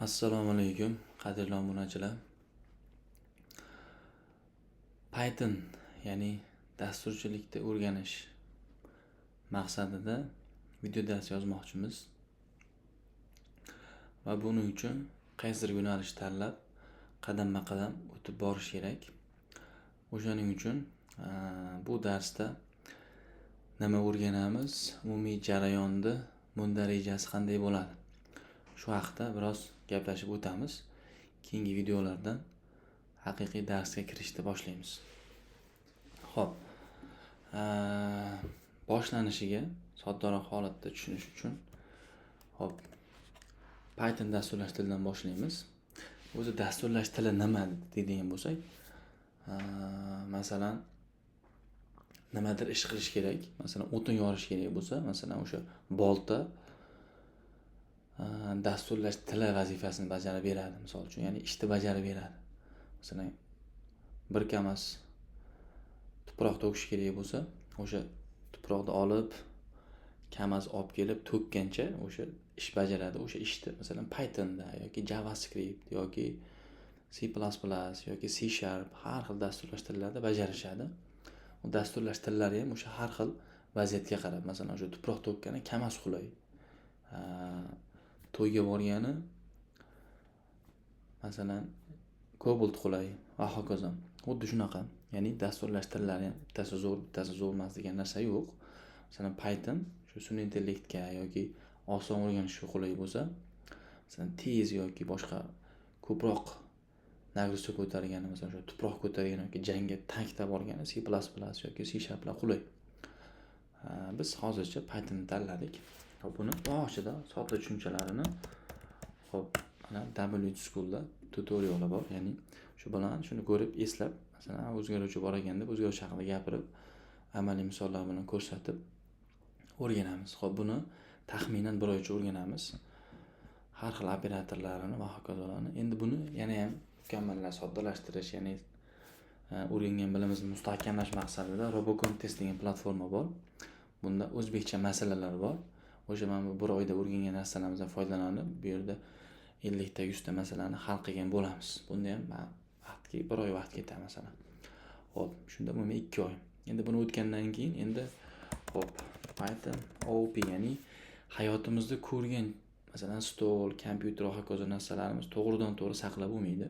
Assalomu alaykum, qadrli obunachilar. Python, ya'ni dasturchilikda o'rganish maqsadida video dars yozmoqchimiz. Va buning uchun qaysidir yo'nalish tanlab, qadamma-qadam o'tib borish kerak. O'shaning uchun bu darsda nima o'rganamiz, umumiy jarayonda mundarejasi qanday bo'ladi? Shu haqida biroz gaplashib o'tamiz. Keyingi videolardan haqiqiy darsga kirishni boshlaymiz. Xo'p, boshlanishiga soddaroq holatda tushunish uchun Python dasturlash tilidan boshlaymiz. O'zi dasturlash tili nima deydigan bo'lsak, masalan, nimadir ish qilish kerak, masalan, o'tin yorish kerak bo'lsa, masalan, o'sha bolta dasturlash tili vazifasini bajarib beradi, misol uchun, ya'ni ishni bajarib beradi. Masalan, bir kamas tuproq to'kish kerak bo'lsa, o'sha tuproqni olib, kamas olib kelib to'kkancha o'sha ish bajaradi. O'sha ishni masalan Pythonda yoki JavaScript yoki C++ yoki C# har xil dasturlash tillarida bajarishadi. U dasturlash tillari ham o'sha har xil vaziyatga qarab, masalan, o'sha tuproq to'kkani kamas qulay, to'yga borgani masalan Cobalt qulay va hokazo. Xuddi shunaqa. Ya'ni dasturlash tillari ham bittasi zo'r emas degan narsa yo'q. Masalan, Python shu sun'iy intellektga yoki oson o'rganishga qulay bo'lsa, masalan, tez yoki boshqa ko'proq nagruska ko'targani, masalan, shu tuproq ko'targan yoki jangga tankda borgani C++ yoki C# qulay. Biz hozircha Python tanladik. Buni boshida sodda tushunchalarini mana W2School'da tutoriali bor, ya'ni shu bilan shuni ko'rib eslab, masalan, o'zgaruvchi bor ekan deb o'zgaruvchi haqida gapirib, amaliy misollar bilan ko'rsatib o'rganamiz. Xo'p, buni taxminan 1 oycha o'rganamiz. Har xil operatorlarini va hokazolarni. Endi buni yana ham mukammalroq soddalashtirish, ya'ni o'rgangan bilimizni mustahkamlash maqsadida RoboContest degan platforma bor. Bunda o'zbekcha masalalar bor. O'sha mana bu 1 oyda o'rgangan narsalarimizdan foydalanib, bu yerda 50 ta 100 ta masalani hal qilgan bo'lamiz. Bunda ham vaqtga 1 oy vaqt ketadi masalan. Xo'p, shunda umumiy 2 oy. Endi buni o'tgandan keyin endi Python OOP, ya'ni hayotimizda ko'rgan masalan stol, kompyuter va hokazo narsalarimiz to'g'ridan-to'g'ri saqlab bo'lmaydi.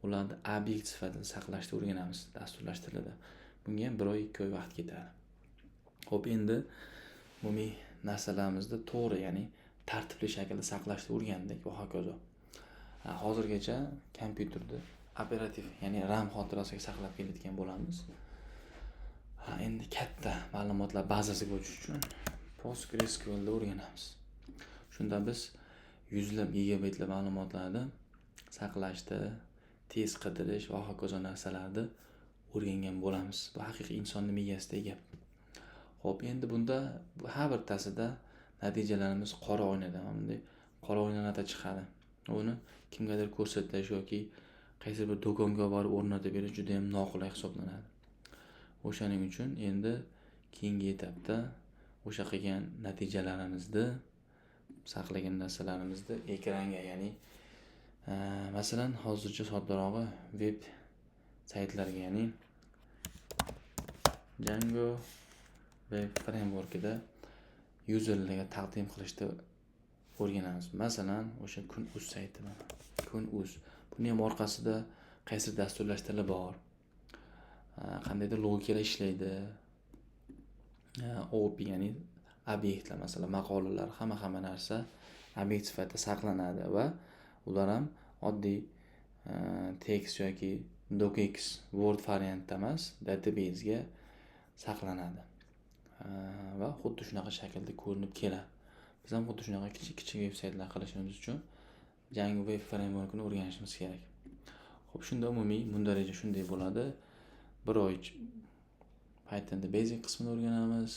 Ularni obyekt sifatida saqlashni o'rganamiz dasturlash tilida. Bunga ham 1 oy 2 oy vaqt ketadi. Xo'p, endi umumiy narsalarimizni to'g'ri, ya'ni tartibli shaklda saqlashni o'rgandik va hokazo. Hozirgacha kompyuterda operativ, ya'ni RAM xotirasiga saqlab kelayotgan bo'lamiz. Endi katta ma'lumotlar bazasiga o'tish uchun PostgreSQL'da o'rganamiz. Shunda biz yuzlab gigabaytlar ma'lumotlarni saqlashda, tez qidirish va hokazo narsalarni o'rgangan bo'lamiz. Bu haqiqiy insonning miyasidagi gap. Xo'p, endi bunda har birtasida natijalarimiz qora oynadan, bunday qora oynalarda chiqadi. Uni kimgadir ko'rsatish yoki qaysi bir do'konga borib o'rnatib berish juda ham noqulay hisoblanadi. O'shaning uchun endi keyingi etapda o'sha qilgan natijalarimizni, saqlagan narsalarimizni ekranga, ya'ni masalan, hozircha soddarog'i web saytlarga, ya'ni Django web frameworkida userlarga taqdim qilishni o'rganamiz. Masalan, o'sha Kun.uz sayti mana. Kun.uz. Buni ham orqasida qaysi dasturlash tili bor, qandaydir logikalar ishlaydi. OOP, ya'ni obyektlar, masalan, maqolalar, hamma narsa obyekt sifatida saqlanadi va ular ham oddiy text yoki docx Word variantda emas, databasega saqlanadi. Va xuddi shunaqa shaklda ko'rinib keladi. Biz ham xuddi shunaqa kichik veb-saytlar qilishimiz uchun Django web frameworkini o'rganishimiz kerak. Xo'p, shunda umumiy mundareja shunday bo'ladi. 1 oy Pythonda basic qismini o'rganamiz.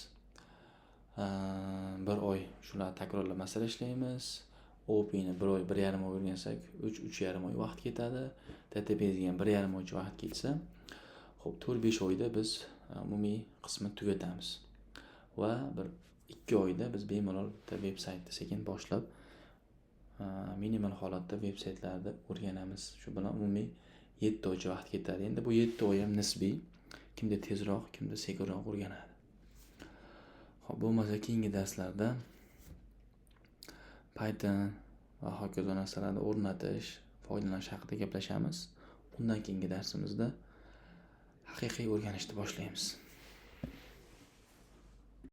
1 oy shular takrorlab masala ishlaymiz. OOP'ni 1 oy, 1,5 oy o'rgansak, 3,5 oy vaqt ketadi. Databasega ham 1,5 oycha vaqt ketsa, xo'p, 4-5 oyda biz umumiy qismni tugatamiz. Va bir 2 oyda biz bemalol bitta veb saytni sekin boshlab minimal holatda veb-saytlarni o'rganamiz. Shu bilan umumiy 7 oycha vaqt ketadi. Endi bu 7 oy ham nisbiy. Kimda tezroq, kimda sekinroq o'rganadi. Xo'p, bo'lmasa keyingi darslarda Python va hokazo narsalarni o'rnatish, foydalanish haqida gaplashamiz. Undan keyingi darsimizda haqiqiy o'rganishni boshlaymiz.